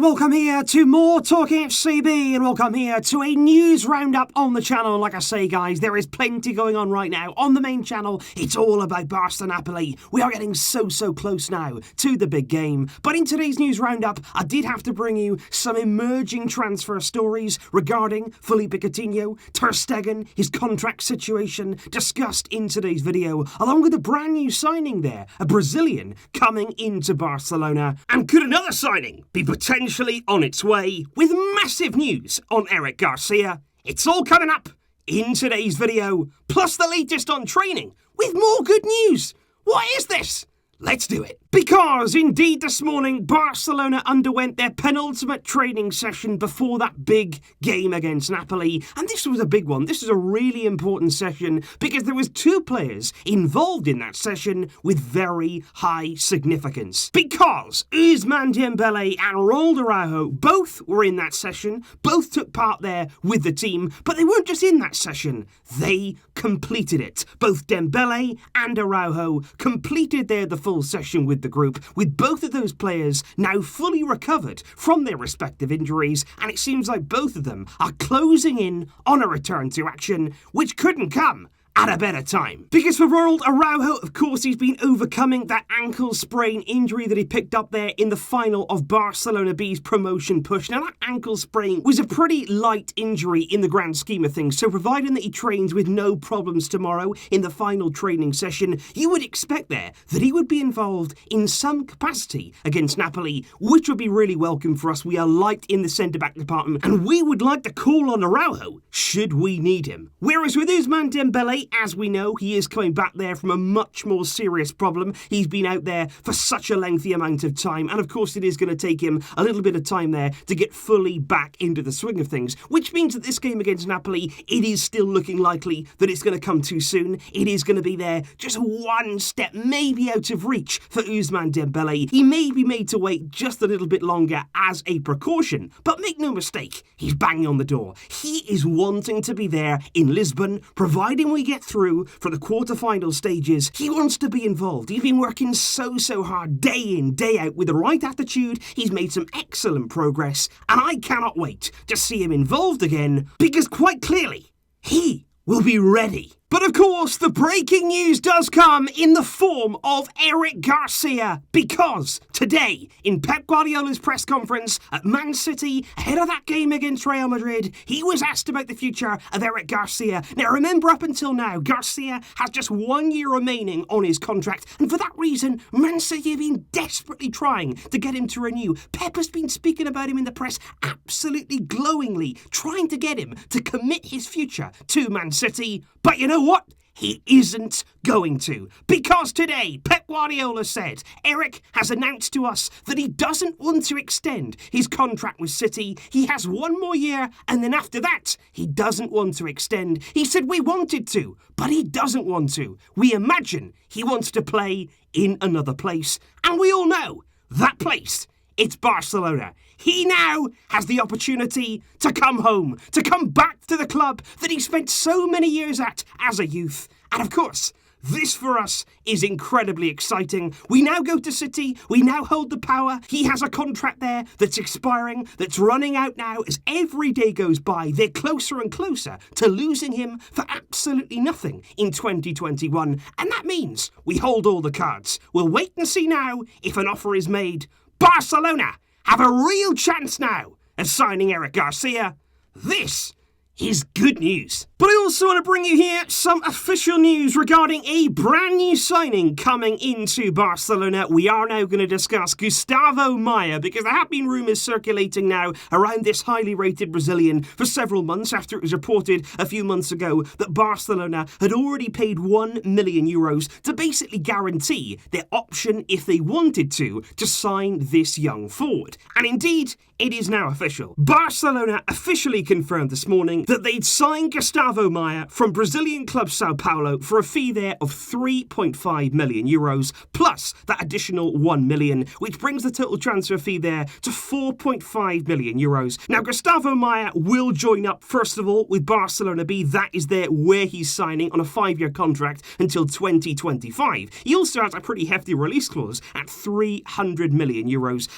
And welcome here to more Talking FCB, and welcome here to a news roundup on the channel. Like I say, guys, there is plenty going on right now on the main channel. It's all about Barca Napoli. We are getting so close now to the big game. But in today's news roundup, I did have to bring you some emerging transfer stories regarding Philippe Coutinho, Ter Stegen, his contract situation discussed in today's video, along with a brand new signing there, a Brazilian coming into Barcelona. And could another signing be potentially on its way, with massive news on Eric Garcia? It's all coming up in today's video, plus the latest on training with more good news. What is this? Let's do it. Because, indeed, this morning, Barcelona underwent their penultimate training session before that big game against Napoli. And this was a big one. This is a really important session because there was two players involved in that session with very high significance. Because Ousmane Dembélé and Ronald Araújo both were in that session, both took part there with the team, but they weren't just in that session, they completed it. Both Dembele and Araujo completed the full session with the group, with both of those players now fully recovered from their respective injuries, and it seems like both of them are closing in on a return to action, which couldn't come at a better time. Because for Ronald Araújo, of course, he's been overcoming that ankle sprain injury that he picked up there in the final of Barcelona B's promotion push. Now, that ankle sprain was a pretty light injury in the grand scheme of things, so providing that he trains with no problems tomorrow in the final training session, you would expect there that he would be involved in some capacity against Napoli, which would be really welcome for us. We are light in the centre-back department, and we would like to call on Araujo should we need him. Whereas with Ousmane Dembélé, as we know, he is coming back there from a much more serious problem. He's been out there for such a lengthy amount of time, and of course it is going to take him a little bit of time there to get fully back into the swing of things, which means that this game against Napoli, it is still looking likely that it's going to come too soon. It is going to be there just one step, maybe out of reach for Ousmane Dembélé. He may be made to wait just a little bit longer as a precaution, but make no mistake, he's banging on the door. He is wanting to be there in Lisbon, providing we get through for the quarter-final stages. He wants to be involved. He's been working so hard day in, day out with the right attitude. He's made some excellent progress, and I cannot wait to see him involved again, because quite clearly, he will be ready. But of course, the breaking news does come in the form of Eric Garcia, because today, in Pep Guardiola's press conference at Man City, ahead of that game against Real Madrid, he was asked about the future of Eric Garcia. Now remember, up until now, Garcia has just 1 year remaining on his contract, and for that reason, Man City have been desperately trying to get him to renew. Pep has been speaking about him in the press absolutely glowingly, trying to get him to commit his future to Man City. But you know what? He isn't going to. Because today, Pep Guardiola said Eric has announced to us that he doesn't want to extend his contract with City. He has 1 more year, and then after that, he doesn't want to extend. He said we wanted to, but he doesn't want to. We imagine he wants to play in another place. And we all know that place, it's Barcelona. He now has the opportunity to come home, to come back to the club that he spent so many years at as a youth. And of course, this for us is incredibly exciting. We now go to City, we now hold the power. He has a contract there that's expiring, that's running out now. As every day goes by, they're closer and closer to losing him for absolutely nothing in 2021. And that means we hold all the cards. We'll wait and see now if an offer is made. Barcelona have a real chance now of signing Eric Garcia. This is good news. But I also want to bring you here some official news regarding a brand new signing coming into Barcelona. We are now going to discuss Gustavo Maia, because there have been rumours circulating now around this highly rated Brazilian for several months, after it was reported a few months ago that Barcelona had already paid €1 million to basically guarantee their option, if they wanted to sign this young forward. And indeed, it is now official. Barcelona officially confirmed this morning that they'd signed Gustavo Maia from Brazilian club Sao Paulo for a fee there of €3.5 million, plus that additional €1 million, which brings the total transfer fee there to €4.5 million. Now, Gustavo Maia will join up, first of all, with Barcelona B. That is there where he's signing on a 5-year contract until 2025. He also has a pretty hefty release clause at €300 million.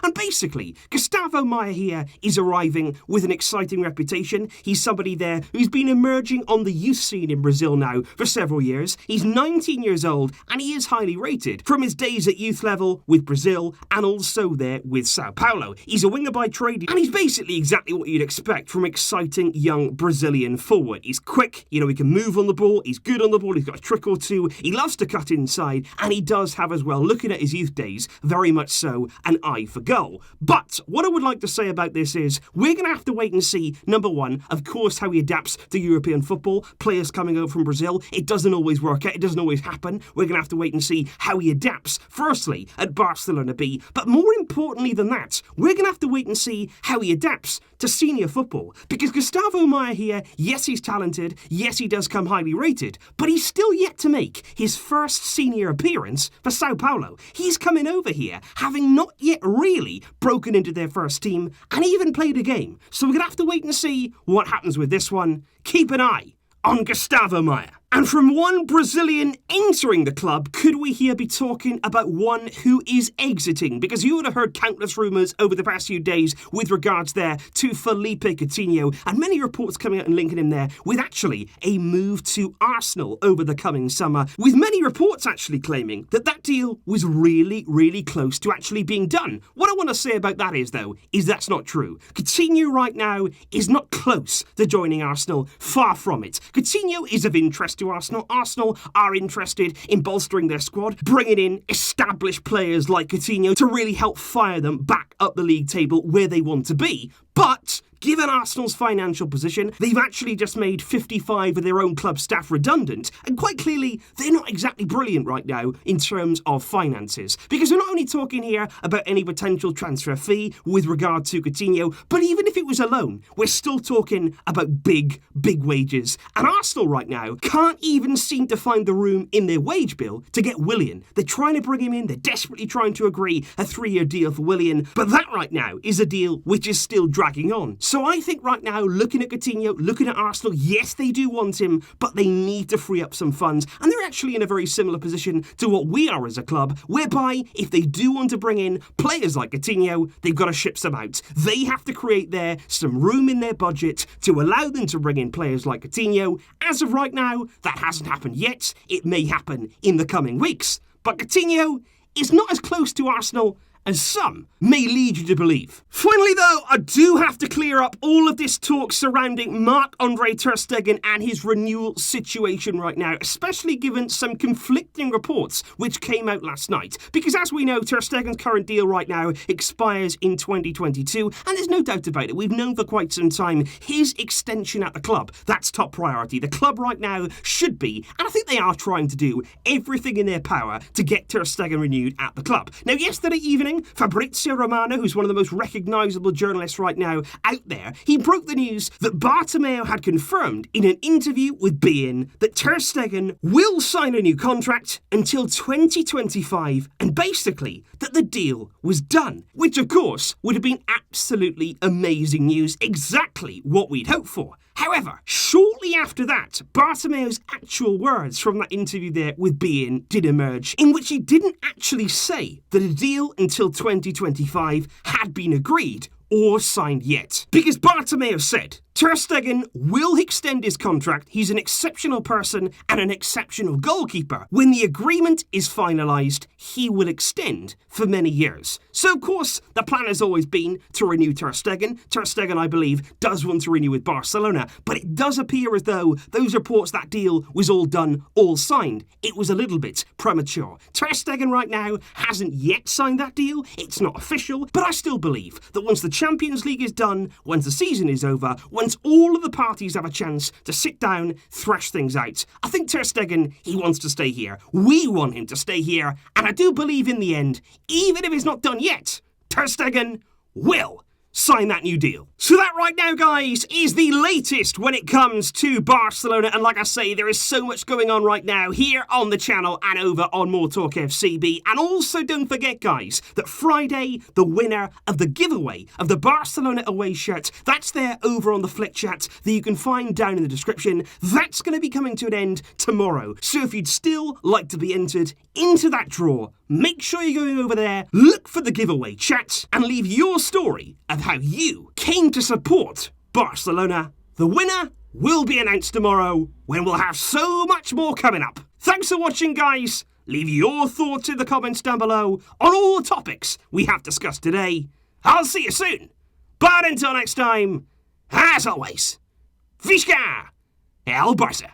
And basically, Gustavo Maia Maia here is arriving with an exciting reputation. He's somebody there who's been emerging on the youth scene in Brazil now for several years. He's 19 years old and he is highly rated from his days at youth level with Brazil and also there with Sao Paulo. He's a winger by trade and he's basically exactly what you'd expect from exciting young Brazilian forward. He's quick, he can move on the ball, he's good on the ball, he's got a trick or two, he loves to cut inside, and he does have as well, looking at his youth days, very much so, an eye for goal. But what I would like to say about this is, we're going to have to wait and see, number one, of course, how he adapts to European football. Players coming over from Brazil, it doesn't always work out, it doesn't always happen. We're going to have to wait and see how he adapts, firstly, at Barcelona B, but more importantly than that, we're going to have to wait and see how he adapts to senior football. Because Gustavo Maia here, yes, he's talented, yes, he does come highly rated, but he's still yet to make his first senior appearance for Sao Paulo. He's coming over here, having not yet really broken into their first team, and even played a game. So we're going to have to wait and see what happens with this one. Keep an eye on Gustavo Maia. And from one Brazilian entering the club, could we here be talking about one who is exiting? Because you would have heard countless rumours over the past few days with regards there to Philippe Coutinho, and many reports coming out and linking him there with actually a move to Arsenal over the coming summer, with many reports actually claiming that that deal was really, really close to actually being done. What I want to say about that is, though, is that's not true. Coutinho right now is not close to joining Arsenal, far from it. Coutinho is of interest to Arsenal. Arsenal are interested in bolstering their squad, bringing in established players like Coutinho to really help fire them back up the league table where they want to be. But given Arsenal's financial position, they've actually just made 55 of their own club staff redundant, and quite clearly, they're not exactly brilliant right now in terms of finances. Because we're not only talking here about any potential transfer fee with regard to Coutinho, but even if it was a loan, we're still talking about big, big wages. And Arsenal right now can't even seem to find the room in their wage bill to get Willian. They're trying to bring him in, they're desperately trying to agree a 3-year deal for Willian, but that right now is a deal which is still dragging on. So I think right now, looking at Coutinho, looking at Arsenal, yes, they do want him, but they need to free up some funds. And they're actually in a very similar position to what we are as a club, whereby if they do want to bring in players like Coutinho, they've got to ship some out. They have to create there some room in their budget to allow them to bring in players like Coutinho. As of right now, that hasn't happened yet. It may happen in the coming weeks. But Coutinho is not as close to Arsenal as some may lead you to believe. Finally though, I do have to clear up all of this talk surrounding Marc Andre Ter Stegen and his renewal situation right now, especially given some conflicting reports which came out last night. Because as we know, Ter Stegen's current deal right now expires in 2022, and there's no doubt about it, we've known for quite some time his extension at the club. That's top priority. The club right now should be, and I think they are trying to do, everything in their power to get Ter Stegen renewed at the club. Now yesterday evening, Fabrizio Romano, who's one of the most recognisable journalists right now out there, he broke the news that Bartomeu had confirmed in an interview with beIN that Ter Stegen will sign a new contract until 2025, and basically that the deal was done, which of course would have been absolutely amazing news, exactly what we'd hoped for. However, shortly after that, Bartomeu's actual words from that interview there with beIN did emerge, in which he didn't actually say that a deal until 2025 had been agreed or signed yet. Because Bartomeu said, Ter Stegen will extend his contract. He's an exceptional person and an exceptional goalkeeper. When the agreement is finalised, he will extend for many years. So, of course, the plan has always been to renew Ter Stegen. Ter Stegen, I believe, does want to renew with Barcelona, but it does appear as though those reports, that deal was all done, all signed. It was a little bit premature. Ter Stegen right now hasn't yet signed that deal. It's not official, but I still believe that once the Champions League is done, once the season is over, once all of the parties have a chance to sit down, thrash things out, I think Ter Stegen, he wants to stay here. We want him to stay here, and I do believe in the end, even if it's not done yet, Ter Stegen will sign that new deal. So that right now, guys, is the latest when it comes to Barcelona. And like I say, there is so much going on right now here on the channel and over on More Talk FCB. And also don't forget, guys, that Friday, the winner of the giveaway of the Barcelona away shirt, that's there over on the Flick chat that you can find down in the description. That's going to be coming to an end tomorrow. So if you'd still like to be entered into that draw, make sure you're going over there, look for the giveaway chat, and leave your story of of how you came to support Barcelona. The winner will be announced tomorrow when we'll have so much more coming up. Thanks for watching, guys. Leave your thoughts in the comments down below on all the topics we have discussed today. I'll see you soon. But until next time, as always, Visca el Barça.